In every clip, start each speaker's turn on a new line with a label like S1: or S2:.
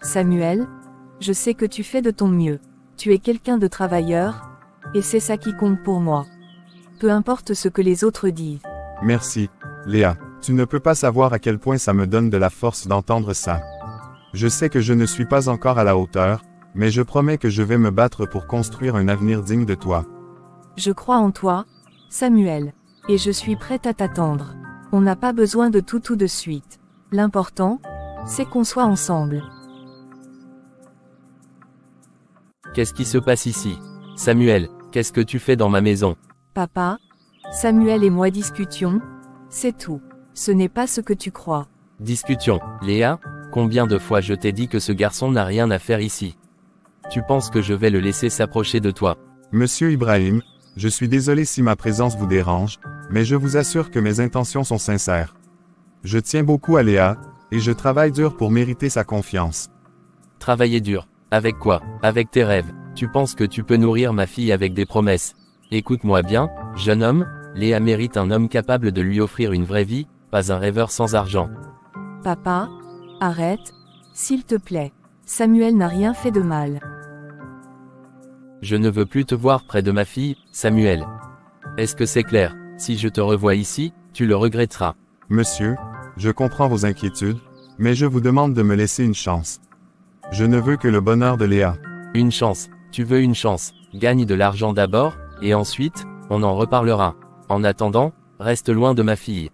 S1: Samuel, je sais que tu fais de ton mieux. Tu es quelqu'un de travailleur, et c'est ça qui compte pour moi. Peu importe ce que les autres disent.
S2: Merci, Léa. Tu ne peux pas savoir à quel point ça me donne de la force d'entendre ça. Je sais que je ne suis pas encore à la hauteur, mais je promets que je vais me battre pour construire un avenir digne de toi.
S1: Je crois en toi, Samuel, et je suis prête à t'attendre. On n'a pas besoin de tout de suite. L'important, c'est qu'on soit ensemble.
S3: Qu'est-ce qui se passe ici? Samuel, qu'est-ce que tu fais dans ma maison?
S1: Papa, Samuel et moi discutions, c'est tout. Ce n'est pas ce que tu crois.
S3: Discutions. Léa, combien de fois je t'ai dit que ce garçon n'a rien à faire ici? Tu penses que je vais le laisser s'approcher de toi?
S2: Monsieur Ibrahim, je suis désolé si ma présence vous dérange, mais je vous assure que mes intentions sont sincères. Je tiens beaucoup à Léa, et je travaille dur pour mériter sa confiance.
S3: Travailler dur. Avec quoi? Avec tes rêves. Tu penses que tu peux nourrir ma fille avec des promesses? Écoute-moi bien, jeune homme, Léa mérite un homme capable de lui offrir une vraie vie, pas un rêveur sans argent.
S1: Papa, arrête, s'il te plaît. Samuel n'a rien fait de mal.
S3: Je ne veux plus te voir près de ma fille, Samuel. Est-ce que c'est clair? Si je te revois ici, tu le regretteras.
S2: Monsieur, je comprends vos inquiétudes, mais je vous demande de me laisser une chance. Je ne veux que le bonheur de Léa.
S3: Une chance, tu veux une chance, gagne de l'argent d'abord, et ensuite, on en reparlera. En attendant, reste loin de ma fille.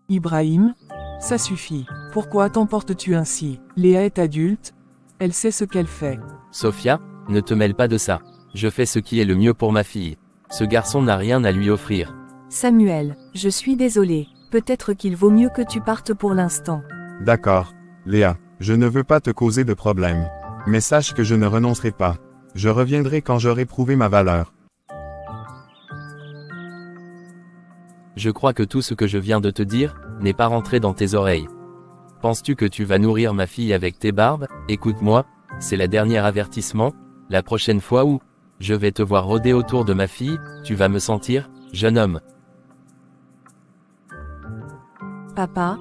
S4: Ibrahim, ça suffit. Pourquoi t'emportes-tu ainsi? Léa est adulte, elle sait ce qu'elle fait.
S3: Sophia, ne te mêle pas de ça. Je fais ce qui est le mieux pour ma fille. Ce garçon n'a rien à lui offrir.
S1: Samuel, je suis désolée. Peut-être qu'il vaut mieux que tu partes pour l'instant.
S2: D'accord, Léa, je ne veux pas te causer de problème. Mais sache que je ne renoncerai pas. Je reviendrai quand j'aurai prouvé ma valeur.
S3: Je crois que tout ce que je viens de te dire, n'est pas rentré dans tes oreilles. Penses-tu que tu vas nourrir ma fille avec tes barbes? Écoute-moi, c'est la dernière avertissement. La prochaine fois où je vais te voir rôder autour de ma fille, tu vas me sentir, jeune homme.
S1: Papa,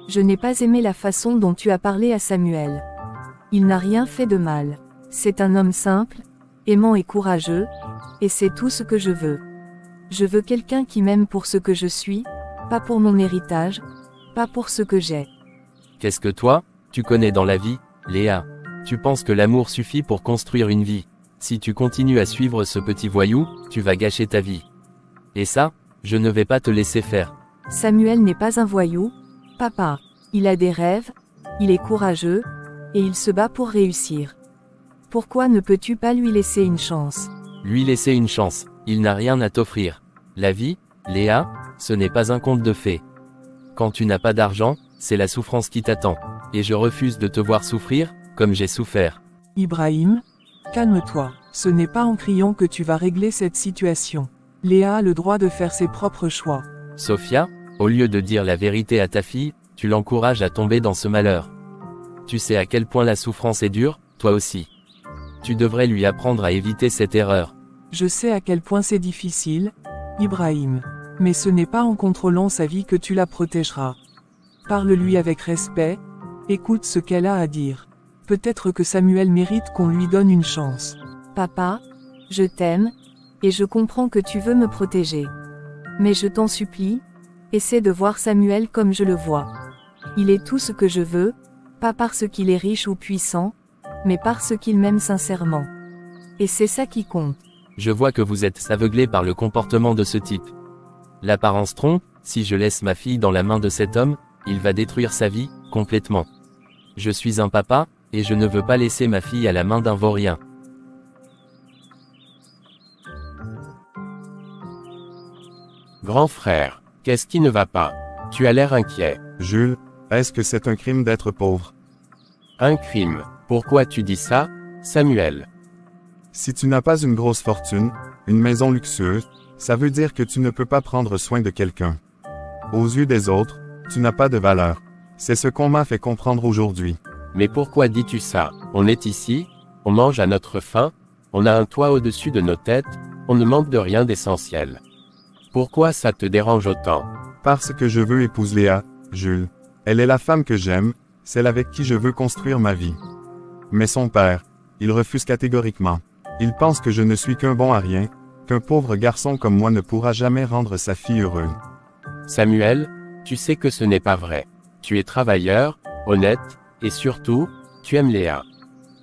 S1: je n'ai pas aimé la façon dont tu as parlé à Samuel. Il n'a rien fait de mal. C'est un homme simple, aimant et courageux, et c'est tout ce que je veux. Je veux quelqu'un qui m'aime pour ce que je suis, pas pour mon héritage, pas pour ce que j'ai.
S3: Qu'est-ce que toi, tu connais dans la vie, Léa? Tu penses que l'amour suffit pour construire une vie? Si tu continues à suivre ce petit voyou, tu vas gâcher ta vie. Et ça, je ne vais pas te laisser faire.
S1: Samuel n'est pas un voyou, papa. Il a des rêves, il est courageux, et il se bat pour réussir. Pourquoi ne peux-tu pas lui laisser une chance?
S3: Lui laisser une chance, il n'a rien à t'offrir. La vie, Léa, ce n'est pas un conte de fées. Quand tu n'as pas d'argent, c'est la souffrance qui t'attend. Et je refuse de te voir souffrir, comme j'ai souffert.
S4: Ibrahim, calme-toi. Ce n'est pas en criant que tu vas régler cette situation. Léa a le droit de faire ses propres choix.
S3: Sophia, au lieu de dire la vérité à ta fille, tu l'encourages à tomber dans ce malheur. Tu sais à quel point la souffrance est dure, toi aussi. Tu devrais lui apprendre à éviter cette erreur.
S4: Je sais à quel point c'est difficile, Ibrahim. Mais ce n'est pas en contrôlant sa vie que tu la protégeras. Parle-lui avec respect, écoute ce qu'elle a à dire. Peut-être que Samuel mérite qu'on lui donne une chance.
S1: Papa, je t'aime, et je comprends que tu veux me protéger. Mais je t'en supplie, essaie de voir Samuel comme je le vois. Il est tout ce que je veux, pas parce qu'il est riche ou puissant, mais parce qu'il m'aime sincèrement. Et c'est ça qui compte.
S3: Je vois que vous êtes aveuglé par le comportement de ce type. L'apparence trompe, si je laisse ma fille dans la main de cet homme, il va détruire sa vie, complètement. Je suis un papa, et je ne veux pas laisser ma fille à la main d'un vaurien.
S5: Grand frère, qu'est-ce qui ne va pas? Tu as l'air inquiet.
S2: Jules, est-ce que c'est un crime d'être pauvre?
S5: Un crime. Pourquoi tu dis ça, Samuel?
S2: Si tu n'as pas une grosse fortune, une maison luxueuse, ça veut dire que tu ne peux pas prendre soin de quelqu'un. Aux yeux des autres, tu n'as pas de valeur. C'est ce qu'on m'a fait comprendre aujourd'hui.
S5: Mais pourquoi dis-tu ça? On est ici, on mange à notre faim, on a un toit au-dessus de nos têtes, on ne manque de rien d'essentiel. Pourquoi ça te dérange autant?
S2: Parce que je veux épouser Léa, Jules. Elle est la femme que j'aime, celle avec qui je veux construire ma vie. Mais son père, il refuse catégoriquement. Il pense que je ne suis qu'un bon à rien, qu'un pauvre garçon comme moi ne pourra jamais rendre sa fille heureuse.
S5: Samuel, tu sais que ce n'est pas vrai. Tu es travailleur, honnête, et surtout, tu aimes Léa.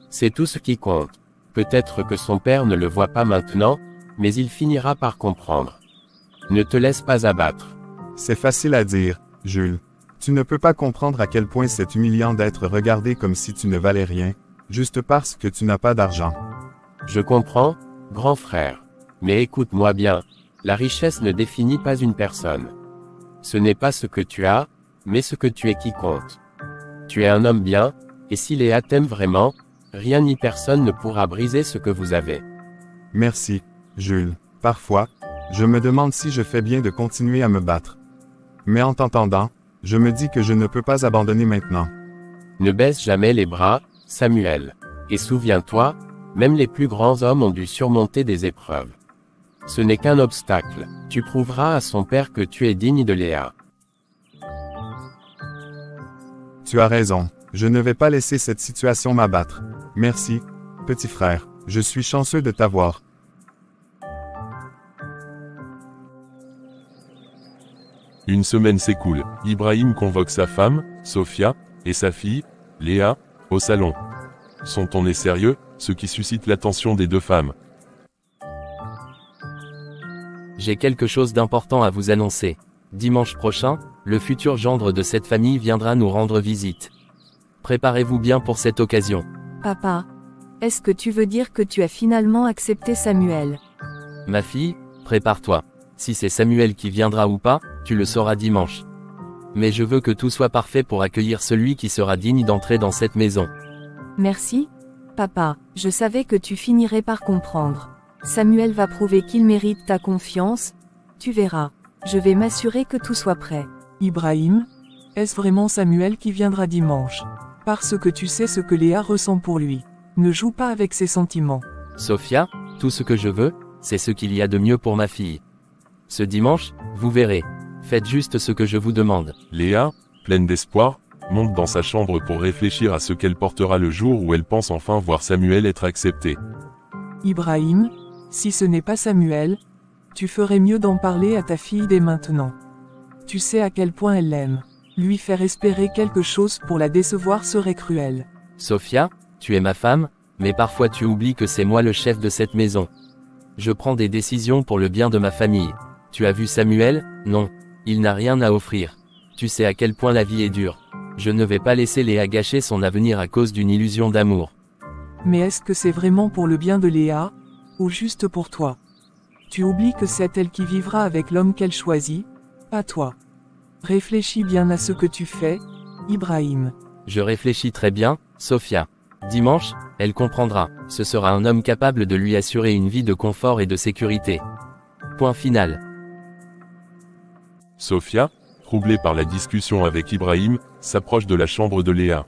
S5: C'est tout ce qui compte. Peut-être que son père ne le voit pas maintenant, mais il finira par comprendre. Ne te laisse pas abattre.
S2: C'est facile à dire, Jules. Tu ne peux pas comprendre à quel point c'est humiliant d'être regardé comme si tu ne valais rien, juste parce que tu n'as pas d'argent.
S5: Je comprends, grand frère. Mais écoute-moi bien, la richesse ne définit pas une personne. Ce n'est pas ce que tu as, mais ce que tu es qui compte. Tu es un homme bien, et si Léa t'aime vraiment, rien ni personne ne pourra briser ce que vous avez.
S2: Merci, Jules. Parfois, je me demande si je fais bien de continuer à me battre. Mais en t'entendant, je me dis que je ne peux pas abandonner maintenant.
S5: Ne baisse jamais les bras, Samuel. Et souviens-toi, même les plus grands hommes ont dû surmonter des épreuves. Ce n'est qu'un obstacle. Tu prouveras à son père que tu es digne de Léa.
S2: Tu as raison. Je ne vais pas laisser cette situation m'abattre. Merci, petit frère. Je suis chanceux de t'avoir.
S6: Une semaine s'écoule. Ibrahim convoque sa femme, Sophia, et sa fille, Léa, au salon. Son ton est sérieux, ce qui suscite l'attention des deux femmes.
S3: J'ai quelque chose d'important à vous annoncer. Dimanche prochain, le futur gendre de cette famille viendra nous rendre visite. Préparez-vous bien pour cette occasion.
S1: Papa, est-ce que tu veux dire que tu as finalement accepté Samuel?
S3: Ma fille, prépare-toi. Si c'est Samuel qui viendra ou pas, tu le sauras dimanche. Mais je veux que tout soit parfait pour accueillir celui qui sera digne d'entrer dans cette maison.
S1: Merci, papa, je savais que tu finirais par comprendre. Samuel va prouver qu'il mérite ta confiance, tu verras. Je vais m'assurer que tout soit prêt.
S4: Ibrahim, est-ce vraiment Samuel qui viendra dimanche? Parce que tu sais ce que Léa ressent pour lui. Ne joue pas avec ses sentiments.
S3: Sophia, tout ce que je veux, c'est ce qu'il y a de mieux pour ma fille. Ce dimanche, vous verrez. Faites juste ce que je vous demande.
S6: Léa, pleine d'espoir, monte dans sa chambre pour réfléchir à ce qu'elle portera le jour où elle pense enfin voir Samuel être accepté.
S4: Ibrahim, si ce n'est pas Samuel, tu ferais mieux d'en parler à ta fille dès maintenant. Tu sais à quel point elle l'aime. Lui faire espérer quelque chose pour la décevoir serait cruel.
S3: Sophia, tu es ma femme, mais parfois tu oublies que c'est moi le chef de cette maison. Je prends des décisions pour le bien de ma famille. Tu as vu Samuel? Non. Il n'a rien à offrir. Tu sais à quel point la vie est dure. Je ne vais pas laisser Léa gâcher son avenir à cause d'une illusion d'amour.
S4: Mais est-ce que c'est vraiment pour le bien de Léa, ou juste pour toi? Tu oublies que c'est elle qui vivra avec l'homme qu'elle choisit, pas toi. Réfléchis bien à ce que tu fais, Ibrahim.
S3: Je réfléchis très bien, Sophia. Dimanche, elle comprendra. Ce sera un homme capable de lui assurer une vie de confort et de sécurité. Point final.
S6: Sophia, troublée par la discussion avec Ibrahim, s'approche de la chambre de Léa.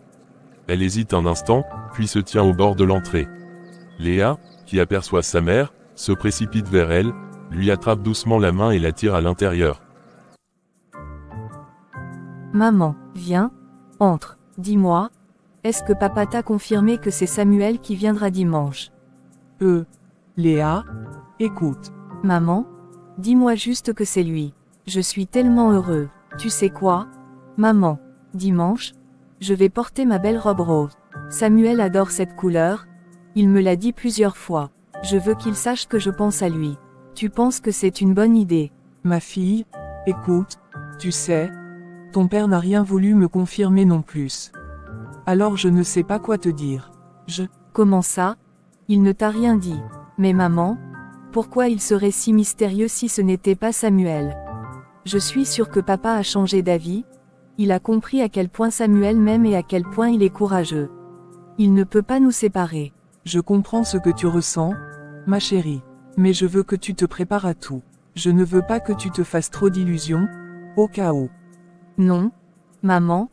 S6: Elle hésite un instant, puis se tient au bord de l'entrée. Léa, qui aperçoit sa mère, se précipite vers elle, lui attrape doucement la main et la tire à l'intérieur.
S1: Maman, viens, entre, dis-moi, est-ce que papa t'a confirmé que c'est Samuel qui viendra dimanche?
S4: Léa, écoute.
S1: Maman, dis-moi juste que c'est lui. Je suis tellement heureux. Tu sais quoi? Maman, dimanche, je vais porter ma belle robe rose. Samuel adore cette couleur. Il me l'a dit plusieurs fois. Je veux qu'il sache que je pense à lui. Tu penses que c'est une bonne idée?
S4: Ma fille, écoute, tu sais, ton père n'a rien voulu me confirmer non plus. Alors je ne sais pas quoi te dire.
S1: Comment ça? Il ne t'a rien dit. Mais maman, pourquoi il serait si mystérieux si ce n'était pas Samuel? Je suis sûre que papa a changé d'avis. Il a compris à quel point Samuel m'aime et à quel point il est courageux. Il ne peut pas nous séparer.
S4: Je comprends ce que tu ressens, ma chérie. Mais je veux que tu te prépares à tout. Je ne veux pas que tu te fasses trop d'illusions, au cas où.
S1: Non, maman,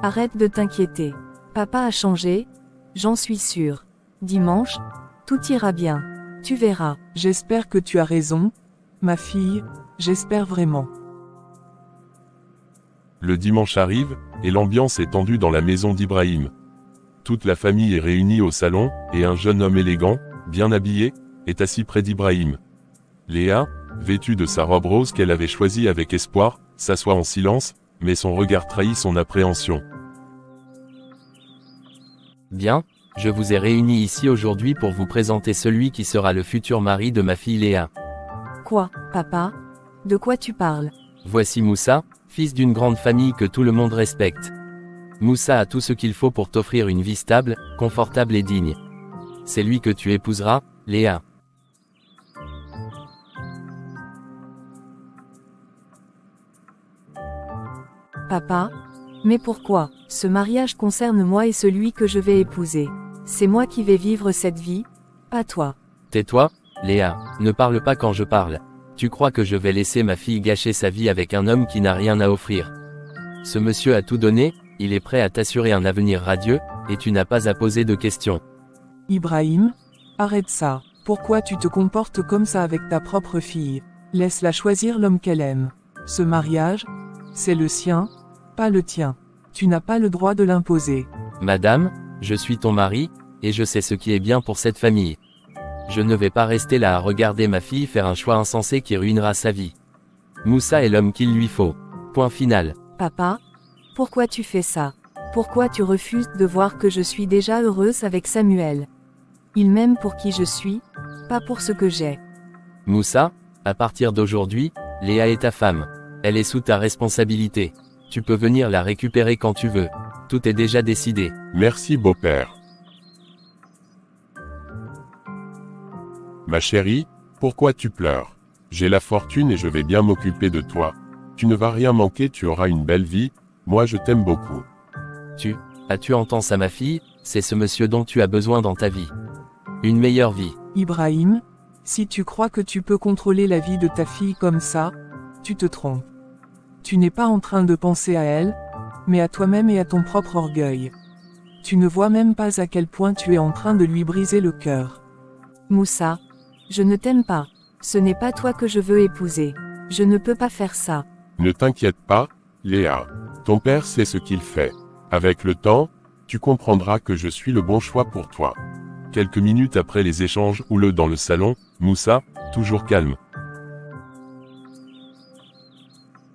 S1: arrête de t'inquiéter. Papa a changé, j'en suis sûre. Dimanche, tout ira bien. Tu verras.
S4: J'espère que tu as raison, ma fille, j'espère vraiment.
S6: Le dimanche arrive, et l'ambiance est tendue dans la maison d'Ibrahim. Toute la famille est réunie au salon, et un jeune homme élégant, bien habillé, est assis près d'Ibrahim. Léa, vêtue de sa robe rose qu'elle avait choisie avec espoir, s'assoit en silence, mais son regard trahit son appréhension.
S3: Bien, je vous ai réunis ici aujourd'hui pour vous présenter celui qui sera le futur mari de ma fille Léa.
S1: Quoi, papa? De quoi tu parles?
S3: Voici Moussa, fils d'une grande famille que tout le monde respecte. Moussa a tout ce qu'il faut pour t'offrir une vie stable, confortable et digne. C'est lui que tu épouseras, Léa.
S1: Papa? Mais pourquoi? Ce mariage concerne moi et celui que je vais épouser. C'est moi qui vais vivre cette vie, pas toi.
S3: Tais-toi, Léa, ne parle pas quand je parle. Tu crois que je vais laisser ma fille gâcher sa vie avec un homme qui n'a rien à offrir? Ce monsieur a tout donné, il est prêt à t'assurer un avenir radieux, et tu n'as pas à poser de questions.
S4: Ibrahim, arrête ça. Pourquoi tu te comportes comme ça avec ta propre fille? Laisse-la choisir l'homme qu'elle aime. Ce mariage, c'est le sien, pas le tien. Tu n'as pas le droit de l'imposer.
S3: Madame, je suis ton mari, et je sais ce qui est bien pour cette famille. Je ne vais pas rester là à regarder ma fille faire un choix insensé qui ruinera sa vie. Moussa est l'homme qu'il lui faut. Point final.
S1: Papa? Pourquoi tu fais ça? Pourquoi tu refuses de voir que je suis déjà heureuse avec Samuel? Il m'aime pour qui je suis, pas pour ce que j'ai.
S3: Moussa, à partir d'aujourd'hui, Léa est ta femme. Elle est sous ta responsabilité. Tu peux venir la récupérer quand tu veux. Tout est déjà décidé.
S6: Merci beau-père. Ma chérie, pourquoi tu pleures? J'ai la fortune et je vais bien m'occuper de toi. Tu ne vas rien manquer, tu auras une belle vie, moi je t'aime beaucoup.
S3: As-tu entendu ça ma fille? C'est ce monsieur dont tu as besoin dans ta vie. Une meilleure vie.
S4: Ibrahim, si tu crois que tu peux contrôler la vie de ta fille comme ça, tu te trompes. Tu n'es pas en train de penser à elle, mais à toi-même et à ton propre orgueil. Tu ne vois même pas à quel point tu es en train de lui briser le cœur.
S1: Moussa, je ne t'aime pas. Ce n'est pas toi que je veux épouser. Je ne peux pas faire ça.
S6: Ne t'inquiète pas, Léa. Ton père sait ce qu'il fait. Avec le temps, tu comprendras que je suis le bon choix pour toi. Quelques minutes après les échanges houleux dans le salon, Moussa, toujours calme.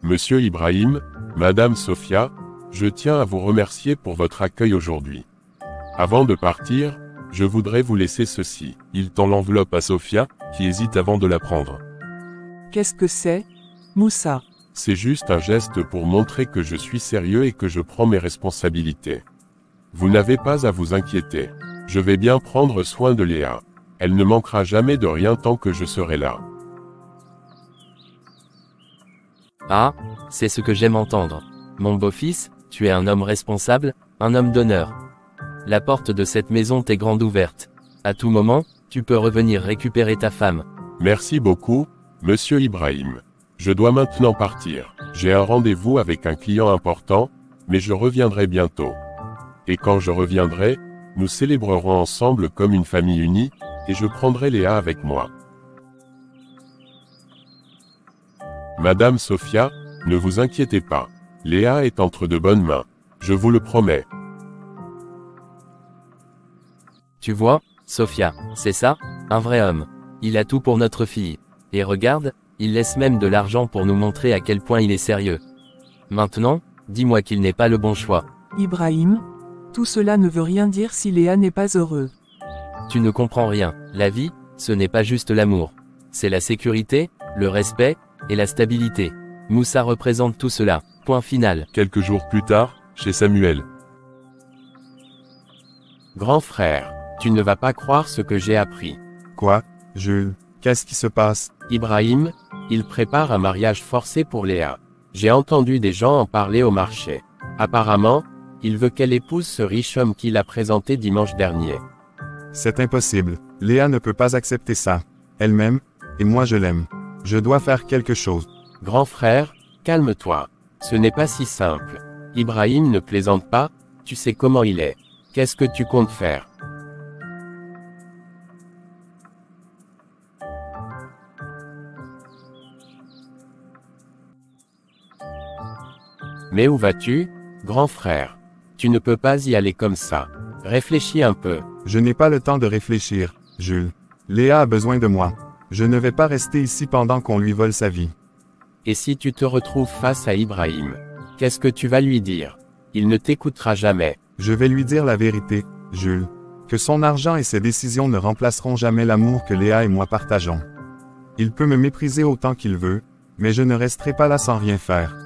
S6: Monsieur Ibrahim, Madame Sophia, je tiens à vous remercier pour votre accueil aujourd'hui. Avant de partir, je voudrais vous laisser ceci. Il tend l'enveloppe à Sophia, qui hésite avant de la prendre.
S4: Qu'est-ce que c'est, Moussa?
S6: C'est juste un geste pour montrer que je suis sérieux et que je prends mes responsabilités. Vous n'avez pas à vous inquiéter. Je vais bien prendre soin de Léa. Elle ne manquera jamais de rien tant que je serai là.
S3: Ah, c'est ce que j'aime entendre. Mon beau-fils, tu es un homme responsable, un homme d'honneur. La porte de cette maison t'est grande ouverte. À tout moment, tu peux revenir récupérer ta femme.
S6: Merci beaucoup, Monsieur Ibrahim. Je dois maintenant partir. J'ai un rendez-vous avec un client important, mais je reviendrai bientôt. Et quand je reviendrai, nous célébrerons ensemble comme une famille unie, et je prendrai Léa avec moi. Madame Sophia, ne vous inquiétez pas. Léa est entre de bonnes mains. Je vous le promets.
S3: Tu vois, Sophia, c'est ça, un vrai homme. Il a tout pour notre fille. Et regarde, il laisse même de l'argent pour nous montrer à quel point il est sérieux. Maintenant, dis-moi qu'il n'est pas le bon choix.
S4: Ibrahim, tout cela ne veut rien dire si Léa n'est pas heureux.
S3: Tu ne comprends rien. La vie, ce n'est pas juste l'amour. C'est la sécurité, le respect, et la stabilité. Moussa représente tout cela. Point final.
S6: Quelques jours plus tard, chez Samuel.
S5: Grand frère, tu ne vas pas croire ce que j'ai appris.
S2: Quoi, Jules? Qu'est-ce qui se passe?
S5: Ibrahim, il prépare un mariage forcé pour Léa. J'ai entendu des gens en parler au marché. Apparemment, il veut qu'elle épouse ce riche homme qu'il a présenté dimanche dernier.
S2: C'est impossible. Léa ne peut pas accepter ça. Elle m'aime, et moi je l'aime. Je dois faire quelque chose.
S5: Grand frère, calme-toi. Ce n'est pas si simple. Ibrahim ne plaisante pas, tu sais comment il est. Qu'est-ce que tu comptes faire? Mais où vas-tu, grand frère? Tu ne peux pas y aller comme ça. Réfléchis un peu.
S2: Je n'ai pas le temps de réfléchir, Jules. Léa a besoin de moi. Je ne vais pas rester ici pendant qu'on lui vole sa vie.
S5: Et si tu te retrouves face à Ibrahim? Qu'est-ce que tu vas lui dire? Il ne t'écoutera jamais.
S2: Je vais lui dire la vérité, Jules. Que son argent et ses décisions ne remplaceront jamais l'amour que Léa et moi partageons. Il peut me mépriser autant qu'il veut, mais je ne resterai pas là sans rien faire.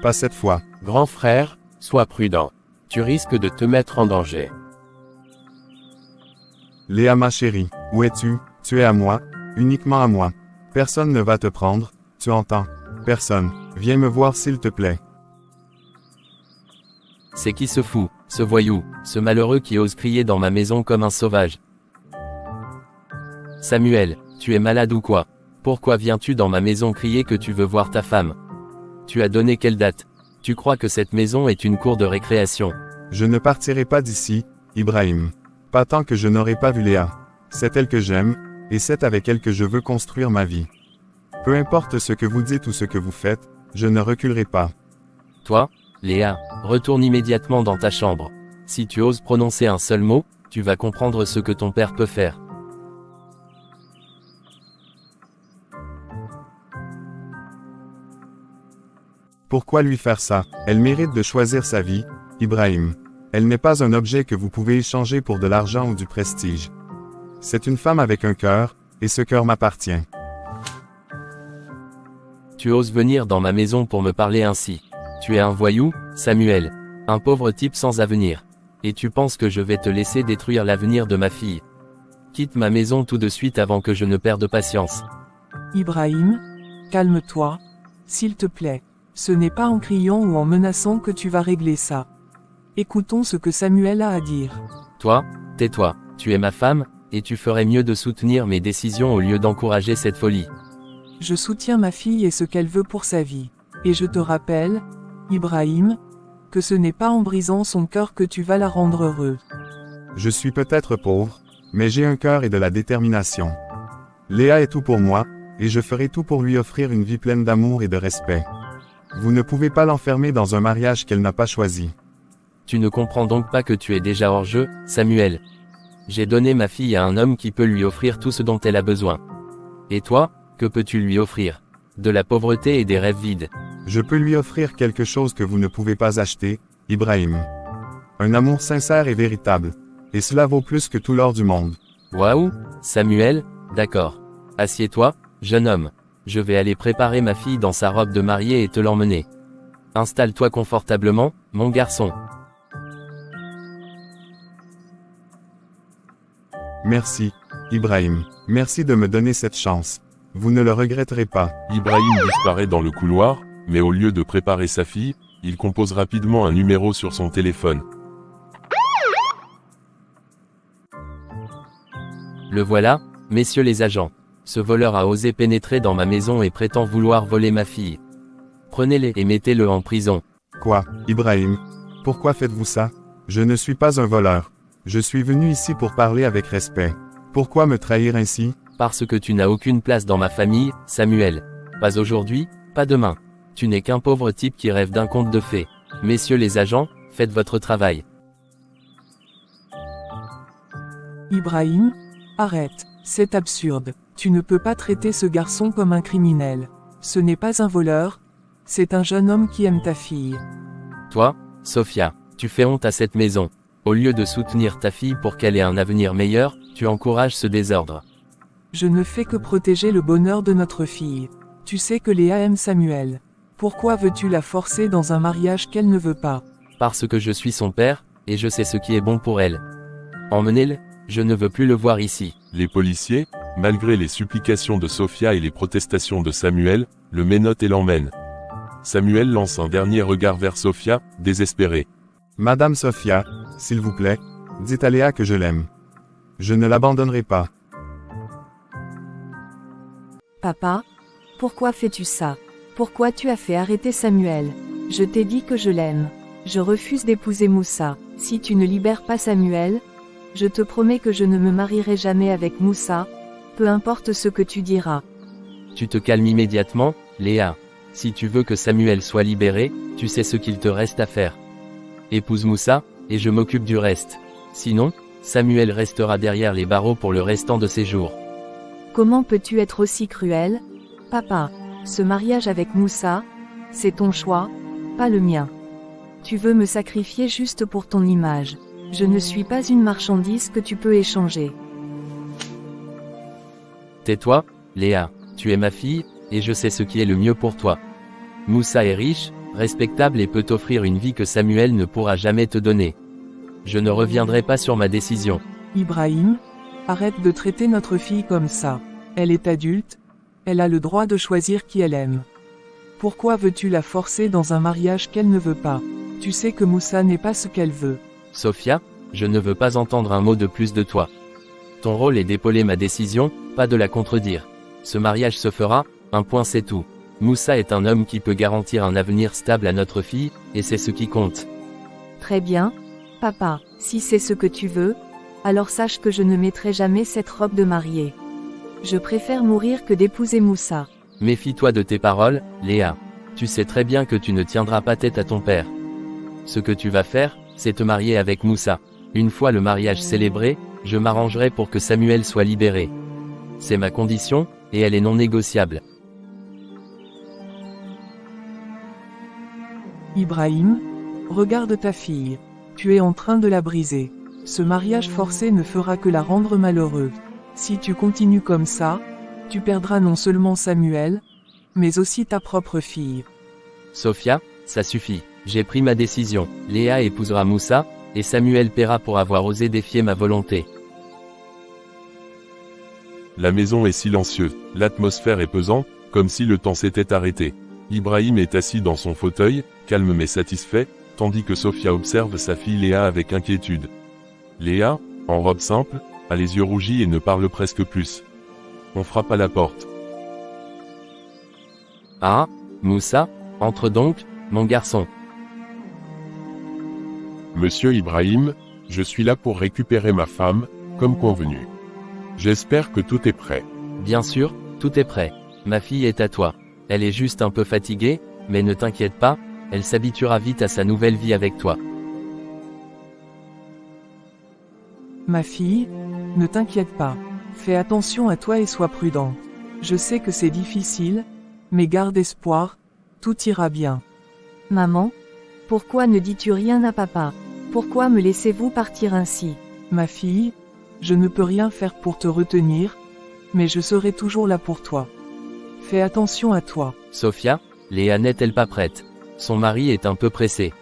S2: Pas cette fois.
S5: Grand frère, sois prudent. Tu risques de te mettre en danger.
S2: Léa ma chérie, où es-tu? Tu es à moi, uniquement à moi. Personne ne va te prendre, tu entends? Personne. Viens me voir s'il te plaît.
S3: C'est qui ce fou, ce voyou, ce malheureux qui ose crier dans ma maison comme un sauvage? Samuel, tu es malade ou quoi? Pourquoi viens-tu dans ma maison crier que tu veux voir ta femme? Tu as donné quelle date? Tu crois que cette maison est une cour de récréation?
S2: Je ne partirai pas d'ici, Ibrahim. Pas tant que je n'aurai pas vu Léa. C'est elle que j'aime, et c'est avec elle que je veux construire ma vie. Peu importe ce que vous dites ou ce que vous faites, je ne reculerai pas.
S3: Toi, Léa, retourne immédiatement dans ta chambre. Si tu oses prononcer un seul mot, tu vas comprendre ce que ton père peut faire.
S2: Pourquoi lui faire ça? Elle mérite de choisir sa vie, Ibrahim. Elle n'est pas un objet que vous pouvez échanger pour de l'argent ou du prestige. C'est une femme avec un cœur, et ce cœur m'appartient.
S3: Tu oses venir dans ma maison pour me parler ainsi. Tu es un voyou, Samuel. Un pauvre type sans avenir. Et tu penses que je vais te laisser détruire l'avenir de ma fille. Quitte ma maison tout de suite avant que je ne perde patience.
S4: Ibrahim, calme-toi, s'il te plaît. Ce n'est pas en criant ou en menaçant que tu vas régler ça. Écoutons ce que Samuel a à dire.
S3: Toi, tais-toi, tu es ma femme, et tu ferais mieux de soutenir mes décisions au lieu d'encourager cette folie.
S4: Je soutiens ma fille et ce qu'elle veut pour sa vie. Et je te rappelle, Ibrahim, que ce n'est pas en brisant son cœur que tu vas la rendre heureuse.
S2: Je suis peut-être pauvre, mais j'ai un cœur et de la détermination. Léa est tout pour moi, et je ferai tout pour lui offrir une vie pleine d'amour et de respect. Vous ne pouvez pas l'enfermer dans un mariage qu'elle n'a pas choisi.
S3: Tu ne comprends donc pas que tu es déjà hors jeu, Samuel. J'ai donné ma fille à un homme qui peut lui offrir tout ce dont elle a besoin. Et toi, que peux-tu lui offrir? De la pauvreté et des rêves vides.
S2: Je peux lui offrir quelque chose que vous ne pouvez pas acheter, Ibrahim. Un amour sincère et véritable. Et cela vaut plus que tout l'or du monde.
S3: Waouh, Samuel, d'accord. Assieds-toi, jeune homme. Je vais aller préparer ma fille dans sa robe de mariée et te l'emmener. Installe-toi confortablement, mon garçon.
S2: Merci, Ibrahim. Merci de me donner cette chance. Vous ne le regretterez pas.
S6: Ibrahim disparaît dans le couloir, mais au lieu de préparer sa fille, il compose rapidement un numéro sur son téléphone.
S3: Le voilà, messieurs les agents. Ce voleur a osé pénétrer dans ma maison et prétend vouloir voler ma fille. Prenez-le et mettez-le en prison.
S2: Quoi, Ibrahim? Pourquoi faites-vous ça? Je ne suis pas un voleur. Je suis venu ici pour parler avec respect. Pourquoi me trahir ainsi?
S3: Parce que tu n'as aucune place dans ma famille, Samuel. Pas aujourd'hui, pas demain. Tu n'es qu'un pauvre type qui rêve d'un conte de fées. Messieurs les agents, faites votre travail.
S4: Ibrahim, arrête, c'est absurde. Tu ne peux pas traiter ce garçon comme un criminel. Ce n'est pas un voleur, c'est un jeune homme qui aime ta fille.
S3: Toi, Sophia, tu fais honte à cette maison. Au lieu de soutenir ta fille pour qu'elle ait un avenir meilleur, tu encourages ce désordre.
S4: Je ne fais que protéger le bonheur de notre fille. Tu sais que Léa aime Samuel. Pourquoi veux-tu la forcer dans un mariage qu'elle ne veut pas?
S3: Parce que je suis son père, et je sais ce qui est bon pour elle. Emmenez-le, je ne veux plus le voir ici.
S6: Les policiers, malgré les supplications de Sophia et les protestations de Samuel, le ménotent et l'emmènent. Samuel lance un dernier regard vers Sophia, désespéré.
S2: Madame Sophia, s'il vous plaît, dites à Léa que je l'aime. Je ne l'abandonnerai pas.
S1: Papa, pourquoi fais-tu ça? Pourquoi tu as fait arrêter Samuel? Je t'ai dit que je l'aime. Je refuse d'épouser Moussa. Si tu ne libères pas Samuel, je te promets que je ne me marierai jamais avec Moussa, peu importe ce que tu diras.
S3: Tu te calmes immédiatement, Léa. Si tu veux que Samuel soit libéré, tu sais ce qu'il te reste à faire. Épouse Moussa, et je m'occupe du reste. Sinon, Samuel restera derrière les barreaux pour le restant de ses jours.
S1: Comment peux-tu être aussi cruel? Papa, ce mariage avec Moussa, c'est ton choix, pas le mien. Tu veux me sacrifier juste pour ton image. Je ne suis pas une marchandise que tu peux échanger.
S3: Tais-toi, Léa, tu es ma fille, et je sais ce qui est le mieux pour toi. Moussa est riche, respectable et peut t'offrir une vie que Samuel ne pourra jamais te donner. Je ne reviendrai pas sur ma décision.
S4: Ibrahim, arrête de traiter notre fille comme ça. Elle est adulte, elle a le droit de choisir qui elle aime. Pourquoi veux-tu la forcer dans un mariage qu'elle ne veut pas? Tu sais que Moussa n'est pas ce qu'elle veut.
S3: Sophia, je ne veux pas entendre un mot de plus de toi. Ton rôle est d'épauler ma décision, pas de la contredire. Ce mariage se fera, un point c'est tout. Moussa est un homme qui peut garantir un avenir stable à notre fille, et c'est ce qui compte.
S1: Très bien, papa, si c'est ce que tu veux, alors sache que je ne mettrai jamais cette robe de mariée. Je préfère mourir que d'épouser Moussa.
S3: Méfie-toi de tes paroles, Léa. Tu sais très bien que tu ne tiendras pas tête à ton père. Ce que tu vas faire, c'est te marier avec Moussa. Une fois le mariage célébré, je m'arrangerai pour que Samuel soit libéré. C'est ma condition, et elle est non négociable.
S4: Ibrahim, regarde ta fille. Tu es en train de la briser. Ce mariage forcé ne fera que la rendre malheureuse. Si tu continues comme ça, tu perdras non seulement Samuel, mais aussi ta propre fille.
S3: Sophia, ça suffit. J'ai pris ma décision. Léa épousera Moussa, et Samuel paiera pour avoir osé défier ma volonté.
S6: La maison est silencieuse, l'atmosphère est pesante, comme si le temps s'était arrêté. Ibrahim est assis dans son fauteuil, calme mais satisfait, tandis que Sophia observe sa fille Léa avec inquiétude. Léa, en robe simple, a les yeux rougis et ne parle presque plus. On frappe à la porte.
S3: Ah, Moussa, entre donc, mon garçon.
S6: Monsieur Ibrahim, je suis là pour récupérer ma femme, comme convenu. J'espère que tout est prêt.
S3: Bien sûr, tout est prêt. Ma fille est à toi. Elle est juste un peu fatiguée, mais ne t'inquiète pas, elle s'habituera vite à sa nouvelle vie avec toi.
S4: Ma fille, ne t'inquiète pas. Fais attention à toi et sois prudente. Je sais que c'est difficile, mais garde espoir, tout ira bien.
S1: Maman, pourquoi ne dis-tu rien à papa? Pourquoi me laissez-vous partir ainsi?
S4: Ma fille, je ne peux rien faire pour te retenir, mais je serai toujours là pour toi. Fais attention à toi.
S3: Sophia, Léa n'est-elle pas prête? Son mari est un peu pressé.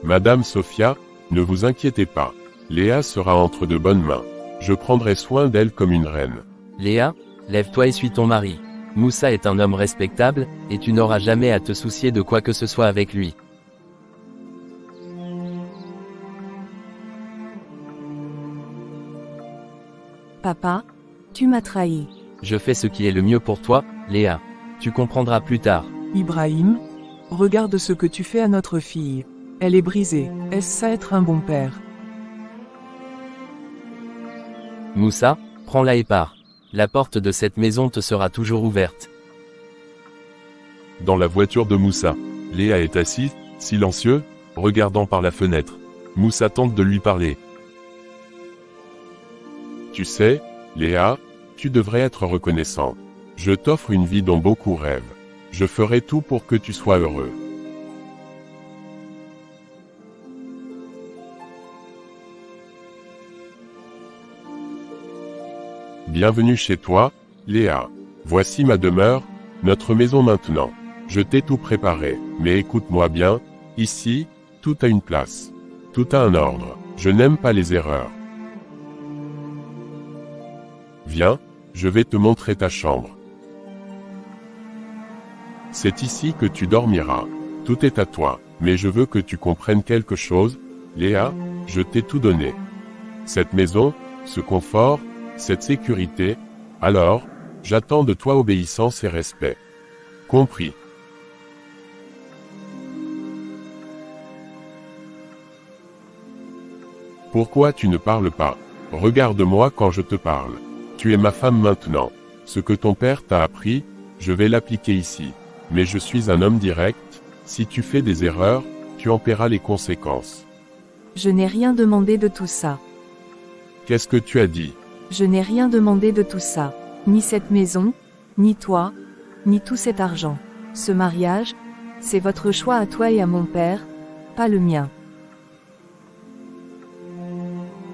S6: Madame Sophia, ne vous inquiétez pas. Léa sera entre de bonnes mains. Je prendrai soin d'elle comme une reine.
S3: Léa, lève-toi et suis ton mari. Moussa est un homme respectable, et tu n'auras jamais à te soucier de quoi que ce soit avec lui.
S1: Papa, tu m'as trahi.
S3: Je fais ce qui est le mieux pour toi, Léa. Tu comprendras plus tard.
S4: Ibrahim, regarde ce que tu fais à notre fille. Elle est brisée. Est-ce ça être un bon père?
S3: Moussa, prends-la et pars. La porte de cette maison te sera toujours ouverte.
S6: Dans la voiture de Moussa, Léa est assise, silencieux, regardant par la fenêtre. Moussa tente de lui parler. Tu sais, Léa, tu devrais être reconnaissant. Je t'offre une vie dont beaucoup rêvent. Je ferai tout pour que tu sois heureux. Bienvenue chez toi, Léa. Voici ma demeure, notre maison maintenant. Je t'ai tout préparé, mais écoute-moi bien, ici, tout a une place. Tout a un ordre. Je n'aime pas les erreurs. Viens, je vais te montrer ta chambre. C'est ici que tu dormiras. Tout est à toi, mais je veux que tu comprennes quelque chose, Léa, je t'ai tout donné. Cette maison, ce confort, cette sécurité, alors, j'attends de toi obéissance et respect. Compris. Pourquoi tu ne parles pas? Regarde-moi quand je te parle.
S5: Tu es ma femme maintenant. Ce que ton père t'a appris, je vais l'appliquer ici. Mais je suis un homme direct, si tu fais des erreurs, tu en paieras les conséquences.
S1: Je n'ai rien demandé de tout ça.
S5: Qu'est-ce que tu as dit?
S1: Je n'ai rien demandé de tout ça. Ni cette maison, ni toi, ni tout cet argent. Ce mariage, c'est votre choix à toi et à mon père, pas le mien.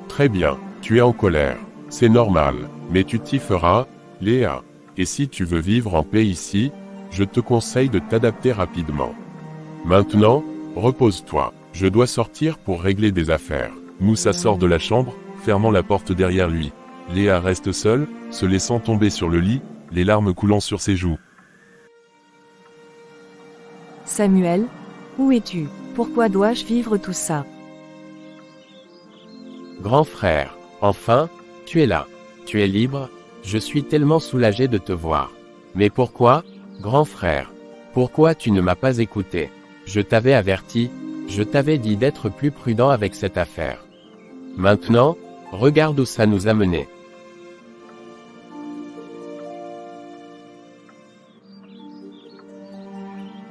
S5: Très bien, tu es en colère. C'est normal, mais tu t'y feras, Léa. Et si tu veux vivre en paix ici, je te conseille de t'adapter rapidement. Maintenant, repose-toi. Je dois sortir pour régler des affaires.
S6: Moussa sort de la chambre, fermant la porte derrière lui. Léa reste seule, se laissant tomber sur le lit, les larmes coulant sur ses joues.
S1: Samuel, où es-tu? Pourquoi dois-je vivre tout ça?
S5: Grand frère, enfin, tu es là. Tu es libre, je suis tellement soulagé de te voir. Mais pourquoi, grand frère? Pourquoi tu ne m'as pas écouté? Je t'avais averti, je t'avais dit d'être plus prudent avec cette affaire. Maintenant, regarde où ça nous a menés.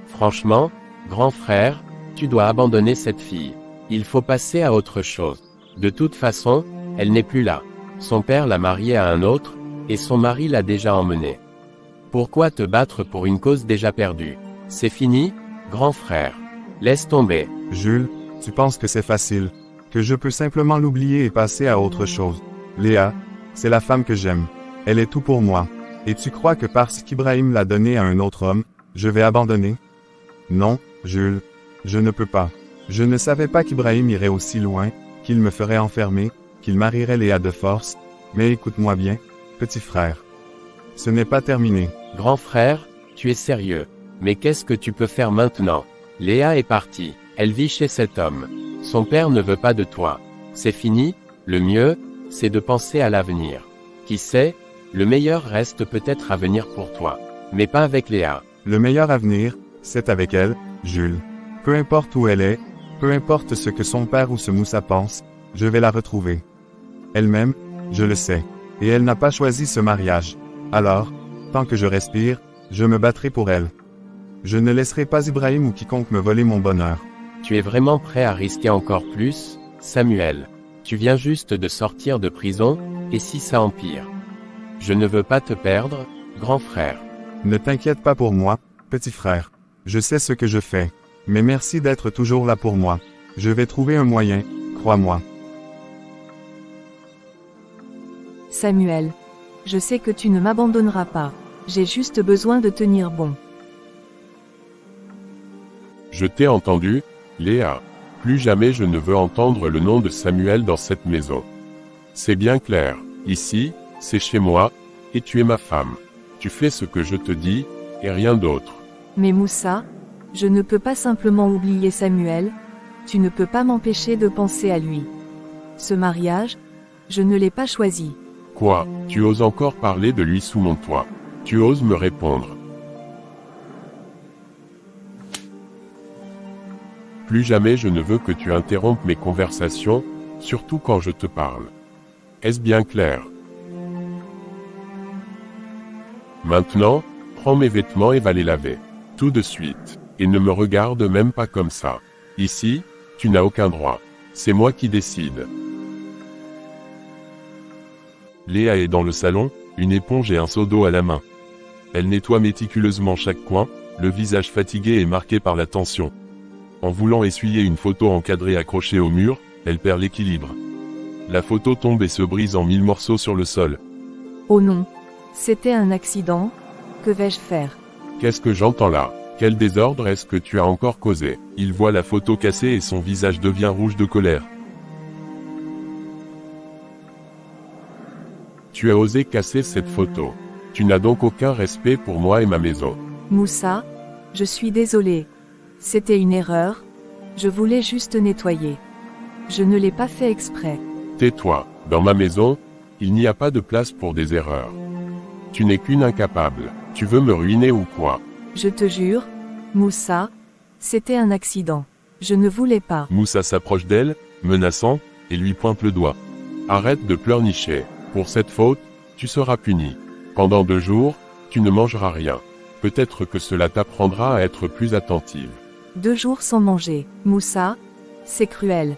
S5: Franchement, grand frère, tu dois abandonner cette fille. Il faut passer à autre chose. De toute façon, elle n'est plus là. Son père l'a mariée à un autre, et son mari l'a déjà emmenée. Pourquoi te battre pour une cause déjà perdue? C'est fini, grand frère. Laisse tomber.
S2: Jules, tu penses que c'est facile, que je peux simplement l'oublier et passer à autre chose. Léa, c'est la femme que j'aime. Elle est tout pour moi. Et tu crois que parce qu'Ibrahim l'a donnée à un autre homme, je vais abandonner? Non, Jules, je ne peux pas. Je ne savais pas qu'Ibrahim irait aussi loin, qu'il me ferait enfermer, qu'il marierait Léa de force, mais écoute-moi bien, petit frère. Ce n'est pas terminé.
S5: Grand frère, tu es sérieux. Mais qu'est-ce que tu peux faire maintenant? Léa est partie. Elle vit chez cet homme. Son père ne veut pas de toi. C'est fini, le mieux, c'est de penser à l'avenir. Qui sait, le meilleur reste peut-être à venir pour toi. Mais pas avec Léa.
S2: Le meilleur avenir, c'est avec elle, Jules. Peu importe où elle est, peu importe ce que son père ou ce Moussa pense, je vais la retrouver. Elle-même, je le sais. Et elle n'a pas choisi ce mariage. Alors, tant que je respire, je me battrai pour elle. Je ne laisserai pas Ibrahim ou quiconque me voler mon bonheur.
S5: Tu es vraiment prêt à risquer encore plus, Samuel? Tu viens juste de sortir de prison, et si ça empire? Je ne veux pas te perdre, grand frère.
S2: Ne t'inquiète pas pour moi, petit frère. Je sais ce que je fais. Mais merci d'être toujours là pour moi. Je vais trouver un moyen, crois-moi.
S1: Samuel, je sais que tu ne m'abandonneras pas. J'ai juste besoin de tenir bon.
S5: Je t'ai entendu, Léa. Plus jamais je ne veux entendre le nom de Samuel dans cette maison. C'est bien clair. Ici, c'est chez moi, et tu es ma femme. Tu fais ce que je te dis, et rien d'autre.
S1: Mais Moussa, je ne peux pas simplement oublier Samuel, tu ne peux pas m'empêcher de penser à lui. Ce mariage, je ne l'ai pas choisi.
S5: Quoi? Tu oses encore parler de lui sous mon toit? Tu oses me répondre? Plus jamais je ne veux que tu interrompes mes conversations, surtout quand je te parle. Est-ce bien clair? Maintenant, prends mes vêtements et va les laver. Tout de suite. Et ne me regarde même pas comme ça. Ici, tu n'as aucun droit. C'est moi qui décide.
S6: Léa est dans le salon, une éponge et un seau d'eau à la main. Elle nettoie méticuleusement chaque coin, le visage fatigué et marqué par la tension. En voulant essuyer une photo encadrée accrochée au mur, elle perd l'équilibre. La photo tombe et se brise en 1000 morceaux sur le sol.
S1: Oh non. C'était un accident. Que vais-je faire?
S5: Qu'est-ce que j'entends là? Quel désordre est-ce que tu as encore causé?
S6: Il voit la photo cassée et son visage devient rouge de colère.
S5: Tu as osé casser cette photo. Tu n'as donc aucun respect pour moi et ma maison.
S1: Moussa, je suis désolé. C'était une erreur. Je voulais juste nettoyer. Je ne l'ai pas fait exprès.
S5: Tais-toi. Dans ma maison, il n'y a pas de place pour des erreurs. Tu n'es qu'une incapable. Tu veux me ruiner ou quoi?
S1: Je te jure, Moussa, c'était un accident. Je ne voulais pas.
S6: Moussa s'approche d'elle, menaçant, et lui pointe le doigt.
S5: Arrête de pleurnicher. Pour cette faute, Tu seras puni. Pendant 2 jours, tu ne mangeras rien. Peut-être que cela t'apprendra à être plus attentive.
S1: 2 jours sans manger, Moussa? C'est cruel.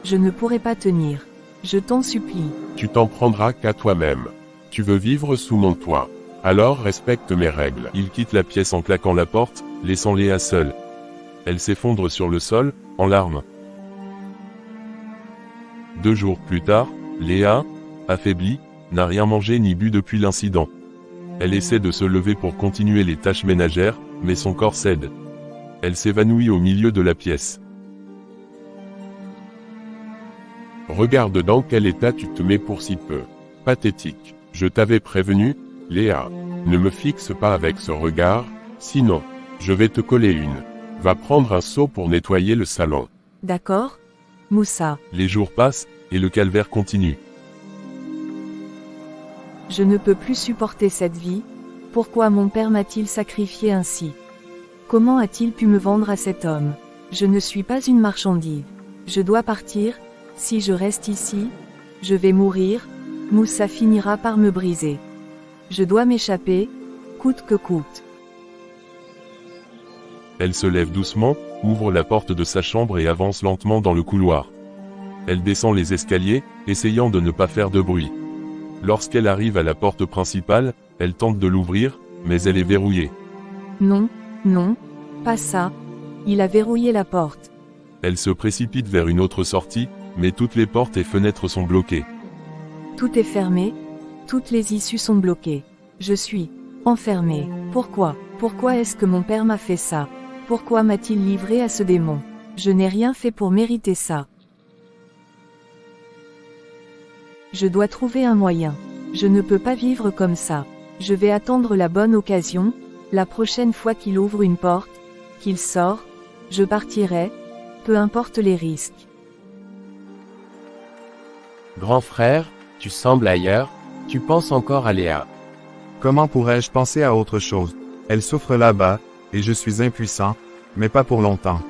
S1: Je ne pourrai pas tenir. Je t'en supplie.
S5: Tu t'en prendras qu'à toi-même. Tu veux vivre sous mon toit. Alors respecte mes règles.
S6: Il quitte la pièce en claquant la porte, laissant Léa seule. Elle s'effondre sur le sol, en larmes. 2 jours plus tard, Léa, affaiblie, n'a rien mangé ni bu depuis l'incident. Elle essaie de se lever pour continuer les tâches ménagères, mais son corps cède. Elle s'évanouit au milieu de la pièce.
S5: Regarde dans quel état tu te mets pour si peu. Pathétique. Je t'avais prévenu, Léa. Ne me fixe pas avec ce regard, sinon, je vais te coller une. Va prendre un seau pour nettoyer le salon.
S1: D'accord? Moussa,
S6: Les jours passent, et le calvaire continue.
S1: je ne peux plus supporter cette vie. Pourquoi mon père m'a-t-il sacrifié ainsi? Comment a-t-il pu me vendre à cet homme? Je ne suis pas une marchandise. Je dois partir. Si je reste ici, je vais mourir. Moussa finira par me briser. Je dois m'échapper, coûte que coûte.
S6: Elle se lève doucement, ouvre la porte de sa chambre et avance lentement dans le couloir. Elle descend les escaliers, essayant de ne pas faire de bruit. Lorsqu'elle arrive à la porte principale, elle tente de l'ouvrir, mais elle est verrouillée.
S1: Non, non, pas ça. Il a verrouillé la porte.
S6: Elle se précipite vers une autre sortie, mais toutes les portes et fenêtres sont bloquées.
S1: Tout est fermé. Toutes les issues sont bloquées. Je suis enfermée. Pourquoi? Pourquoi est-ce que mon père m'a fait ça? Pourquoi m'a-t-il livré à ce démon? Je n'ai rien fait pour mériter ça. Je dois trouver un moyen. Je ne peux pas vivre comme ça. Je vais attendre la bonne occasion. La prochaine fois qu'il ouvre une porte, qu'il sort, je partirai, peu importe les risques.
S5: Grand frère, tu sembles ailleurs, tu penses encore à Léa.
S2: Comment pourrais-je penser à autre chose? Elle souffre là-bas, et je suis impuissant, mais pas pour longtemps.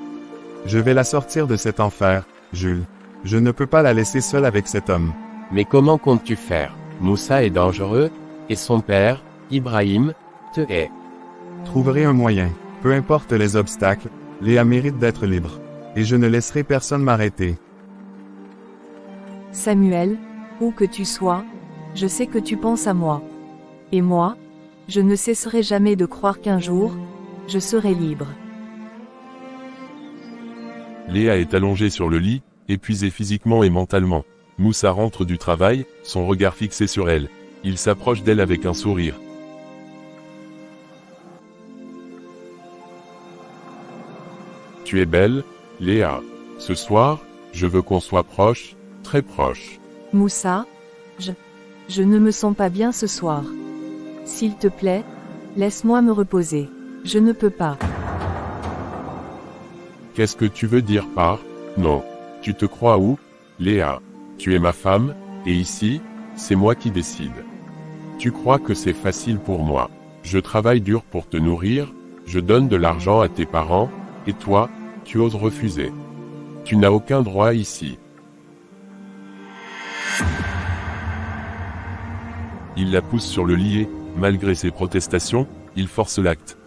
S2: Je vais la sortir de cet enfer, Jules. Je ne peux pas la laisser seule avec cet homme.
S5: Mais comment comptes-tu faire? Moussa est dangereux, et son père, Ibrahim, te hait.
S2: Trouverai un moyen. Peu importe les obstacles, Léa mérite d'être libre. Et je ne laisserai personne m'arrêter.
S1: Samuel, où que tu sois, je sais que tu penses à moi. Et moi, je ne cesserai jamais de croire qu'un jour, je serai libre.
S6: Léa est allongée sur le lit, épuisée physiquement et mentalement. Moussa rentre du travail, son regard fixé sur elle. Il s'approche d'elle avec un sourire.
S5: Tu es belle, Léa. Ce soir, je veux qu'on soit proche, très proche.
S1: Moussa, je ne me sens pas bien ce soir. S'il te plaît, laisse-moi me reposer. Je ne peux pas.
S5: Qu'est-ce que tu veux dire par « non » ? Tu te crois où, Léa? Tu es ma femme, et ici, c'est moi qui décide. Tu crois que c'est facile pour moi. Je travaille dur pour te nourrir, je donne de l'argent à tes parents, et toi, tu oses refuser. Tu n'as aucun droit ici.
S6: Il la pousse sur le lit et, malgré ses protestations, il force l'acte.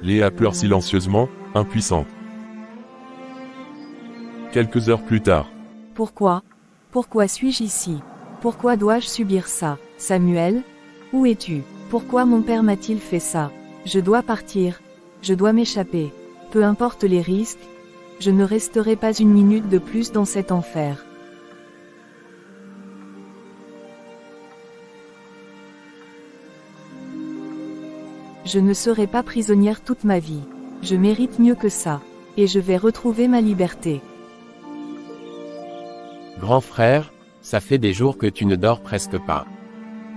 S6: Léa pleure silencieusement, impuissante. Quelques heures plus tard.
S1: Pourquoi? Pourquoi suis-je ici? Pourquoi dois-je subir ça? Samuel? Où es-tu? Pourquoi mon père m'a-t-il fait ça? Je dois partir. Je dois m'échapper. Peu importe les risques, je ne resterai pas une minute de plus dans cet enfer. Je ne serai pas prisonnière toute ma vie. Je mérite mieux que ça. Et je vais retrouver ma liberté.
S5: Grand frère, ça fait des jours que tu ne dors presque pas.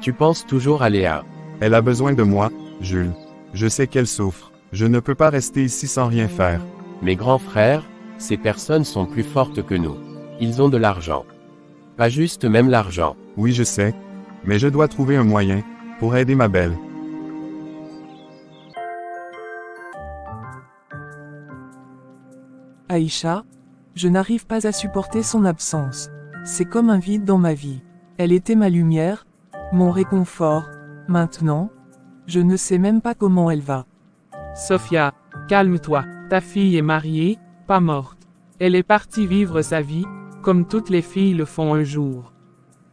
S5: Tu penses toujours à Léa.
S2: Elle a besoin de moi, Jules. Je sais qu'elle souffre. Je ne peux pas rester ici sans rien faire.
S5: Mes grands frères, ces personnes sont plus fortes que nous. Ils ont de l'argent. Pas juste même l'argent.
S2: Oui, je sais. Mais je dois trouver un moyen, pour aider ma belle.
S4: Aïcha, je n'arrive pas à supporter son absence. C'est comme un vide dans ma vie. Elle était ma lumière, Mon réconfort, maintenant. Je ne sais même pas comment elle va.
S7: Sophia, calme-toi. Ta fille est mariée, pas morte. Elle est partie vivre sa vie, comme toutes les filles le font un jour.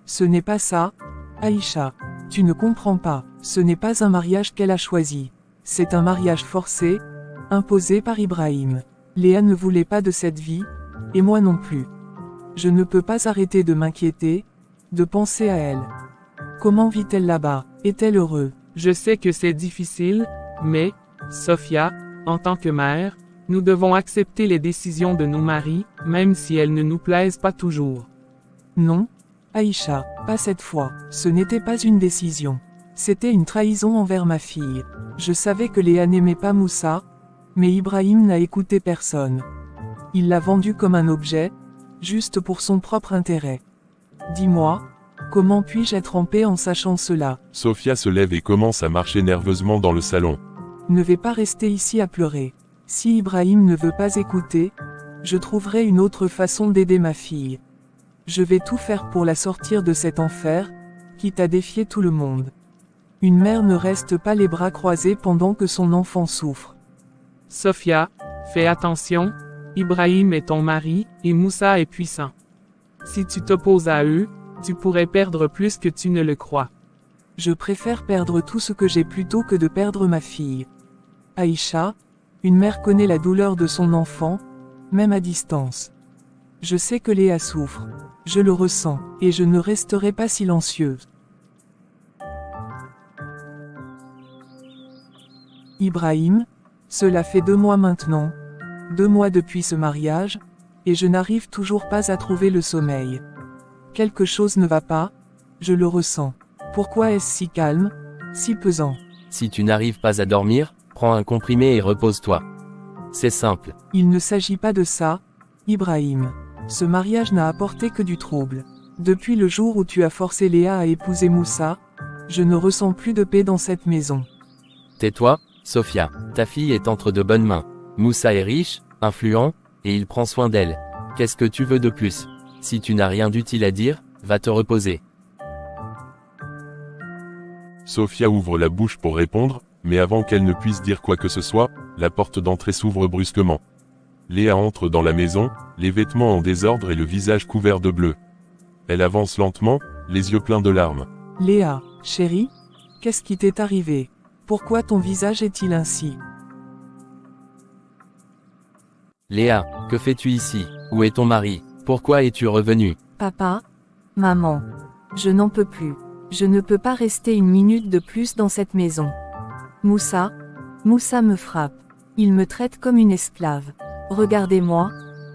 S4: Ce n'est pas ça, Aïcha. Tu ne comprends pas. Ce n'est pas un mariage qu'elle a choisi. C'est un mariage forcé, imposé par Ibrahim. Léa ne voulait pas de cette vie, et moi non plus. Je ne peux pas arrêter de m'inquiéter, de penser à elle. Comment vit-elle là-bas? Est-elle heureuse?
S7: Je sais que c'est difficile, mais, Sophia, en tant que mère, nous devons accepter les décisions de nos maris, même si elles ne nous plaisent pas toujours.
S4: Non, Aïcha, pas cette fois. Ce n'était pas une décision. C'était une trahison envers ma fille. Je savais que Léa n'aimait pas Moussa, mais Ibrahim n'a écouté personne. Il l'a vendu comme un objet, juste pour son propre intérêt. Dis-moi, comment puis-je être en paix en sachant cela?
S6: Sophia se lève et commence à marcher nerveusement dans le salon.
S4: Ne vais pas rester ici à pleurer. Si Ibrahim ne veut pas écouter, je trouverai une autre façon d'aider ma fille. Je vais tout faire pour la sortir de cet enfer, quitte à défier tout le monde. Une mère ne reste pas les bras croisés pendant que son enfant souffre.
S7: Sophia, fais attention, Ibrahim est ton mari, et Moussa est puissant. Si tu t'opposes à eux, tu pourrais perdre plus que tu ne le crois.
S4: Je préfère perdre tout ce que j'ai plutôt que de perdre ma fille. Aïcha, une mère connaît la douleur de son enfant, même à distance. Je sais que Léa souffre. Je le ressens, et je ne resterai pas silencieuse. Ibrahim, cela fait 2 mois maintenant. 2 mois depuis ce mariage, et je n'arrive toujours pas à trouver le sommeil. Quelque chose ne va pas, je le ressens. Pourquoi est-ce si calme, si pesant?
S3: Si tu n'arrives pas à dormir, prends un comprimé et repose-toi. C'est simple.
S4: Il ne s'agit pas de ça, Ibrahim. Ce mariage n'a apporté que du trouble. Depuis le jour où tu as forcé Léa à épouser Moussa, je ne ressens plus de paix dans cette maison.
S3: Tais-toi, Sophia. Ta fille est entre de bonnes mains. Moussa est riche, influent, et il prend soin d'elle. Qu'est-ce que tu veux de plus? Si tu n'as rien d'utile à dire, va te reposer.
S6: Sophia ouvre la bouche pour répondre, mais avant qu'elle ne puisse dire quoi que ce soit, la porte d'entrée s'ouvre brusquement. Léa entre dans la maison, les vêtements en désordre et le visage couvert de bleu. Elle avance lentement, les yeux pleins de larmes.
S4: Léa, chérie, qu'est-ce qui t'est arrivé? Pourquoi ton visage est-il ainsi?
S3: Léa, que fais-tu ici? Où est ton mari? Pourquoi es-tu revenue?
S1: Papa? Maman? Je n'en peux plus. Je ne peux pas rester une minute de plus dans cette maison. Moussa me frappe. Il me traite comme une esclave. Regardez-moi,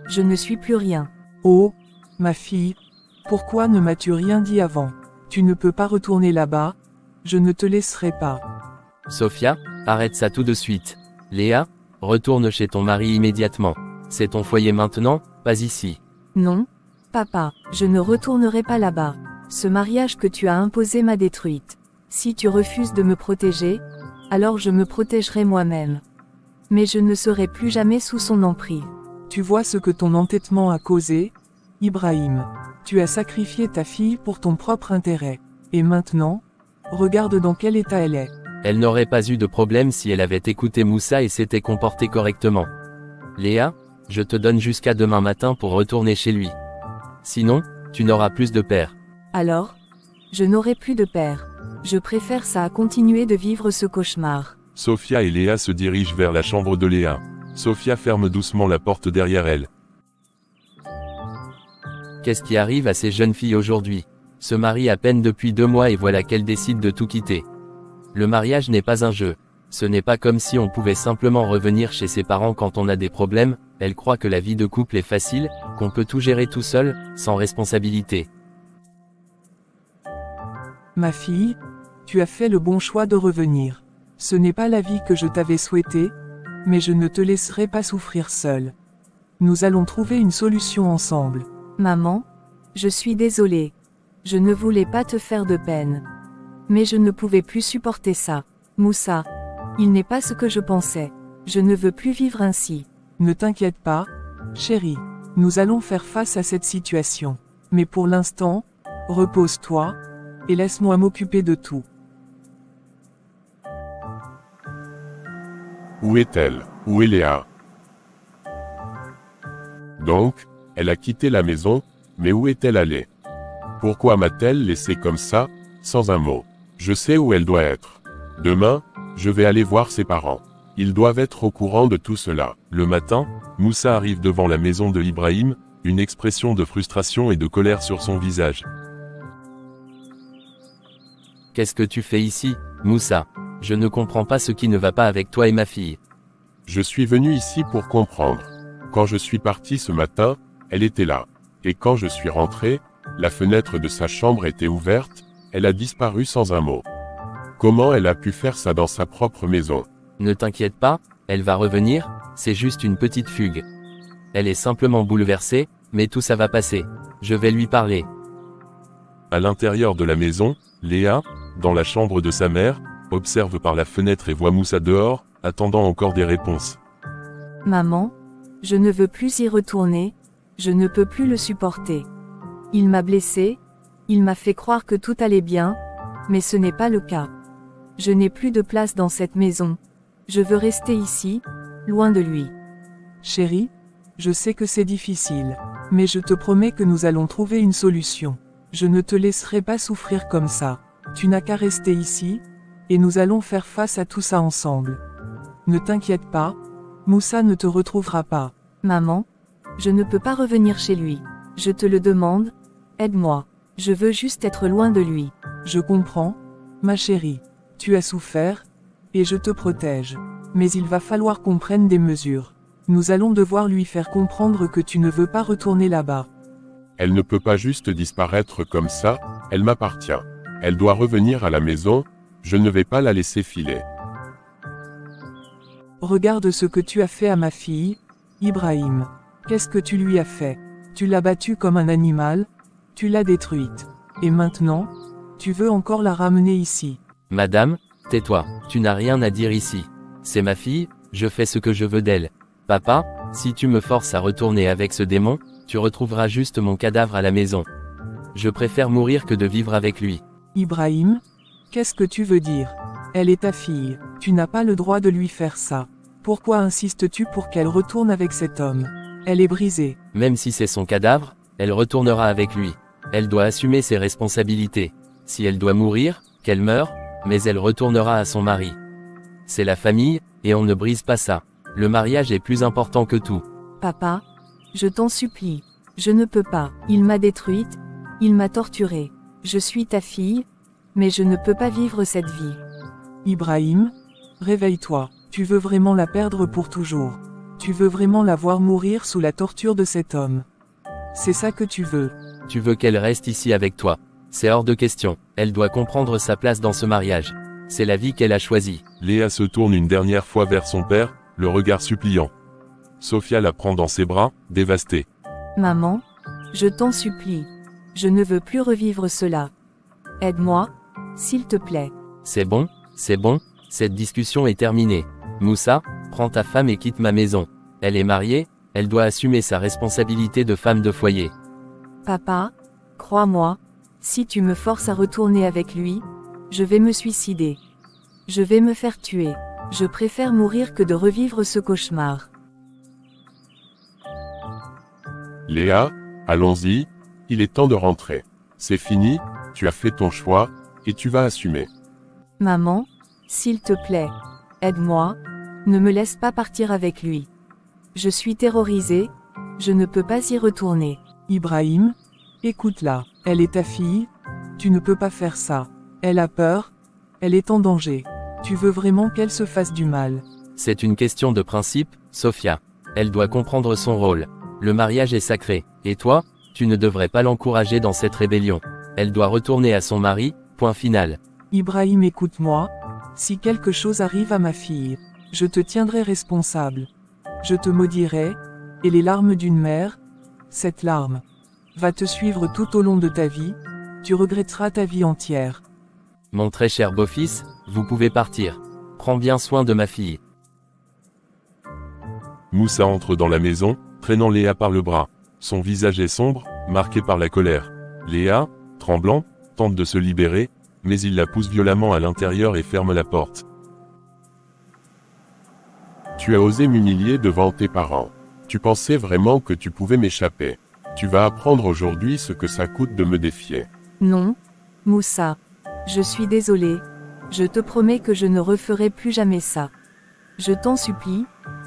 S1: je ne suis plus rien.
S4: Oh, ma fille, pourquoi ne m'as-tu rien dit avant? Tu ne peux pas retourner là-bas, je ne te laisserai pas.
S3: Sophia, arrête ça tout de suite. Léa, retourne chez ton mari immédiatement. C'est ton foyer maintenant, pas ici.
S1: Non, papa, je ne retournerai pas là-bas. Ce mariage que tu as imposé m'a détruite. Si tu refuses de me protéger, alors je me protégerai moi-même. Mais je ne serai plus jamais sous son emprise.
S4: Tu vois ce que ton entêtement a causé, Ibrahim. Tu as sacrifié ta fille pour ton propre intérêt. Et maintenant, regarde dans quel état elle est.
S3: Elle n'aurait pas eu de problème si elle avait écouté Moussa et s'était comportée correctement. Léa, je te donne jusqu'à demain matin pour retourner chez lui. Sinon, tu n'auras plus de père.
S1: Alors? Je n'aurai plus de père. Je préfère ça à continuer de vivre ce cauchemar.
S6: Sophia et Léa se dirigent vers la chambre de Léa. Sophia ferme doucement la porte derrière elle.
S3: Qu'est-ce qui arrive à ces jeunes filles aujourd'hui? Se marient à peine depuis 2 mois et voilà qu'elles décident de tout quitter. Le mariage n'est pas un jeu. Ce n'est pas comme si on pouvait simplement revenir chez ses parents quand on a des problèmes. Elles croient que la vie de couple est facile, qu'on peut tout gérer tout seul, sans responsabilité.
S4: Ma fille, tu as fait le bon choix de revenir. Ce n'est pas la vie que je t'avais souhaitée, mais je ne te laisserai pas souffrir seule. Nous allons trouver une solution ensemble.
S1: Maman, je suis désolée. Je ne voulais pas te faire de peine. Mais je ne pouvais plus supporter ça. Moussa, il n'est pas ce que je pensais. Je ne veux plus vivre ainsi.
S4: Ne t'inquiète pas, chérie. Nous allons faire face à cette situation. Mais pour l'instant, repose-toi, et laisse-moi m'occuper de tout.
S6: Où est-elle? Où est Léa? Donc, elle a quitté la maison, mais où est-elle allée? Pourquoi m'a-t-elle laissé comme ça, sans un mot? Je sais où elle doit être. Demain, je vais aller voir ses parents. Ils doivent être au courant de tout cela.
S2: Le matin, Moussa arrive devant la maison de Ibrahim, une expression de frustration et de colère sur son visage.
S3: Qu'est-ce que tu fais ici, Moussa? Je ne comprends pas ce qui ne va pas avec toi et ma fille.
S6: Je suis venu ici pour comprendre. Quand je suis parti ce matin, elle était là. Et quand je suis rentré, la fenêtre de sa chambre était ouverte, elle a disparu sans un mot. Comment elle a pu faire ça dans sa propre maison?
S3: Ne t'inquiète pas, elle va revenir, c'est juste une petite fugue. Elle est simplement bouleversée, mais tout ça va passer. Je vais lui parler.
S2: À l'intérieur de la maison, Léa, dans la chambre de sa mère, observe par la fenêtre et voit Moussa dehors, attendant encore des réponses.
S1: Maman, je ne veux plus y retourner, je ne peux plus le supporter. Il m'a blessé, il m'a fait croire que tout allait bien, mais ce n'est pas le cas. Je n'ai plus de place dans cette maison. Je veux rester ici, loin de lui.
S4: Chérie, je sais que c'est difficile, mais je te promets que nous allons trouver une solution. Je ne te laisserai pas souffrir comme ça. Tu n'as qu'à rester ici, et nous allons faire face à tout ça ensemble. Ne t'inquiète pas, Moussa ne te retrouvera pas.
S1: Maman, je ne peux pas revenir chez lui. Je te le demande, aide-moi. Je veux juste être loin de lui.
S4: Je comprends, ma chérie. Tu as souffert, et je te protège. Mais il va falloir qu'on prenne des mesures. Nous allons devoir lui faire comprendre que tu ne veux pas retourner là-bas.
S6: Elle ne peut pas juste disparaître comme ça, elle m'appartient. Elle doit revenir à la maison, je ne vais pas la laisser filer.
S4: Regarde ce que tu as fait à ma fille, Ibrahim. Qu'est-ce que tu lui as fait? Tu l'as battue comme un animal, tu l'as détruite. Et maintenant, tu veux encore la ramener ici.
S3: Madame, tais-toi, tu n'as rien à dire ici. C'est ma fille, je fais ce que je veux d'elle. Papa, si tu me forces à retourner avec ce démon, tu retrouveras juste mon cadavre à la maison. Je préfère mourir que de vivre avec lui.
S4: Ibrahim, qu'est-ce que tu veux dire? Elle est ta fille, tu n'as pas le droit de lui faire ça. Pourquoi insistes-tu pour qu'elle retourne avec cet homme? Elle est brisée.
S3: Même si c'est son cadavre, elle retournera avec lui. Elle doit assumer ses responsabilités. Si elle doit mourir, qu'elle meure, mais elle retournera à son mari. C'est la famille, et on ne brise pas ça. Le mariage est plus important que tout.
S1: Papa, je t'en supplie. Je ne peux pas. Il m'a détruite, il m'a torturée. Je suis ta fille, mais je ne peux pas vivre cette vie.
S4: Ibrahim, réveille-toi. Tu veux vraiment la perdre pour toujours. Tu veux vraiment la voir mourir sous la torture de cet homme. C'est ça que tu veux.
S3: Tu veux qu'elle reste ici avec toi. C'est hors de question. Elle doit comprendre sa place dans ce mariage. C'est la vie qu'elle a choisie.
S2: Léa se tourne une dernière fois vers son père, le regard suppliant. Sophia la prend dans ses bras, dévastée.
S1: Maman, je t'en supplie. Je ne veux plus revivre cela. Aide-moi, s'il te plaît.
S3: C'est bon, cette discussion est terminée. Moussa, prends ta femme et quitte ma maison. Elle est mariée, elle doit assumer sa responsabilité de femme de foyer.
S1: Papa, crois-moi, si tu me forces à retourner avec lui, je vais me suicider. Je vais me faire tuer. Je préfère mourir que de revivre ce cauchemar.
S6: Léa, allons-y, il est temps de rentrer. C'est fini, tu as fait ton choix, et tu vas assumer.
S1: Maman, s'il te plaît, aide-moi, ne me laisse pas partir avec lui. Je suis terrorisée, je ne peux pas y retourner.
S4: Ibrahim, écoute-la, elle est ta fille, tu ne peux pas faire ça. Elle a peur, elle est en danger. Tu veux vraiment qu'elle se fasse du mal.
S3: C'est une question de principe, Sophia. Elle doit comprendre son rôle. Le mariage est sacré, et toi, tu ne devrais pas l'encourager dans cette rébellion. Elle doit retourner à son mari, point final.
S4: Ibrahim, écoute-moi, si quelque chose arrive à ma fille, je te tiendrai responsable. Je te maudirai, et les larmes d'une mère, cette larme, va te suivre tout au long de ta vie, tu regretteras ta vie entière.
S3: Mon très cher beau-fils, vous pouvez partir. Prends bien soin de ma fille.
S2: Moussa entre dans la maison, traînant Léa par le bras. Son visage est sombre, marqué par la colère. Léa, tremblante,
S6: tente de se libérer, mais il la pousse violemment à l'intérieur et ferme la porte.
S5: Tu as osé m'humilier devant tes parents. Tu pensais vraiment que tu pouvais m'échapper. Tu vas apprendre aujourd'hui ce que ça coûte de me défier.
S1: Non, Moussa. Je suis désolé. Je te promets que je ne referai plus jamais ça. Je t'en supplie,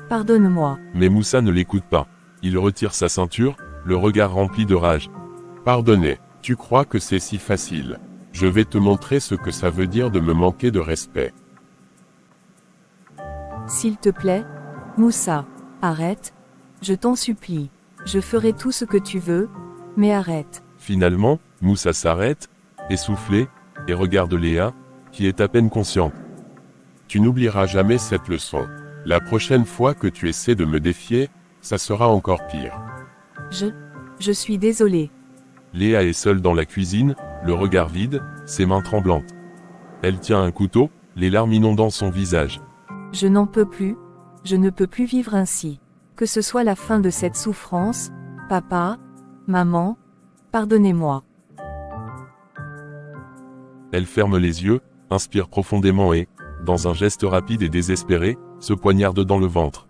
S1: pardonne-moi.
S6: Mais Moussa ne l'écoute pas. Il retire sa ceinture, le regard rempli de rage.
S5: Pardonnez, tu crois que c'est si facile. Je vais te montrer ce que ça veut dire de me manquer de respect.
S1: S'il te plaît, Moussa, arrête. Je t'en supplie. Je ferai tout ce que tu veux, mais arrête.
S6: Finalement, Moussa s'arrête, essoufflé, et regarde Léa, qui est à peine consciente.
S5: Tu n'oublieras jamais cette leçon. La prochaine fois que tu essaies de me défier, ça sera encore pire.
S1: Je suis désolé.
S6: Léa est seule dans la cuisine, le regard vide, ses mains tremblantes. Elle tient un couteau, les larmes inondant son visage.
S1: Je n'en peux plus. Je ne peux plus vivre ainsi. Que ce soit la fin de cette souffrance, papa, maman, pardonnez-moi.
S6: Elle ferme les yeux, inspire profondément et, dans un geste rapide et désespéré, se poignarde dans le ventre.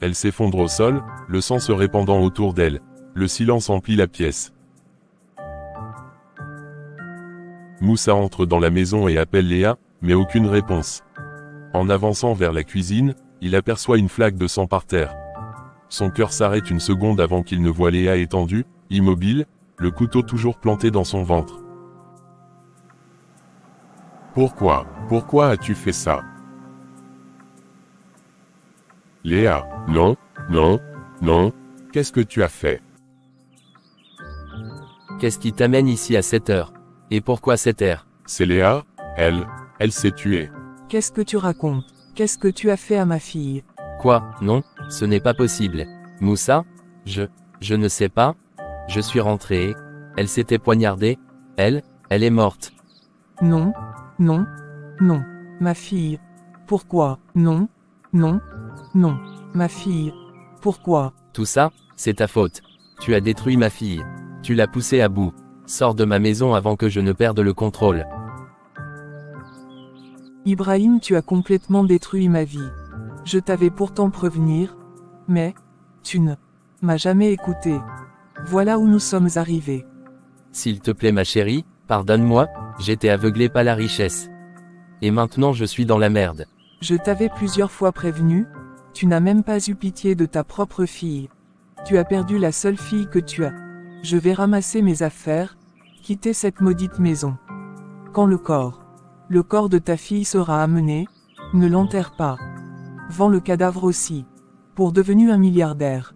S6: Elle s'effondre au sol, le sang se répandant autour d'elle. Le silence emplit la pièce. Moussa entre dans la maison et appelle Léa, mais aucune réponse. En avançant vers la cuisine, il aperçoit une flaque de sang par terre. Son cœur s'arrête une seconde avant qu'il ne voie Léa étendue, immobile, le couteau toujours planté dans son ventre.
S5: Pourquoi as-tu fait ça? Léa, non, non, non, qu'est-ce que tu as fait?
S3: Qu'est-ce qui t'amène ici à cette heure? Et pourquoi cette heure?
S5: C'est Léa, elle s'est tuée.
S4: Qu'est-ce que tu racontes? Qu'est-ce que tu as fait à ma fille?
S3: Quoi? Non, ce n'est pas possible. Moussa? Je ne sais pas. Je suis rentré et... Elle s'était poignardée. Elle est morte.
S4: Non, non, non, ma fille. Pourquoi? Non, non, non, ma fille. Pourquoi?
S3: Tout ça, c'est ta faute. Tu as détruit ma fille. Tu l'as poussée à bout. Sors de ma maison avant que je ne perde le contrôle.
S4: Ibrahim, tu as complètement détruit ma vie. Je t'avais pourtant prévenir, mais tu ne m'as jamais écouté. Voilà où nous sommes arrivés.
S3: S'il te plaît ma chérie, pardonne-moi, j'étais aveuglé par la richesse. Et maintenant je suis dans la merde.
S4: Je t'avais plusieurs fois prévenu, tu n'as même pas eu pitié de ta propre fille. Tu as perdu la seule fille que tu as. Je vais ramasser mes affaires, quitter cette maudite maison. Quand le corps de ta fille sera amené, ne l'enterre pas. Vends le cadavre aussi. Pour devenir un milliardaire.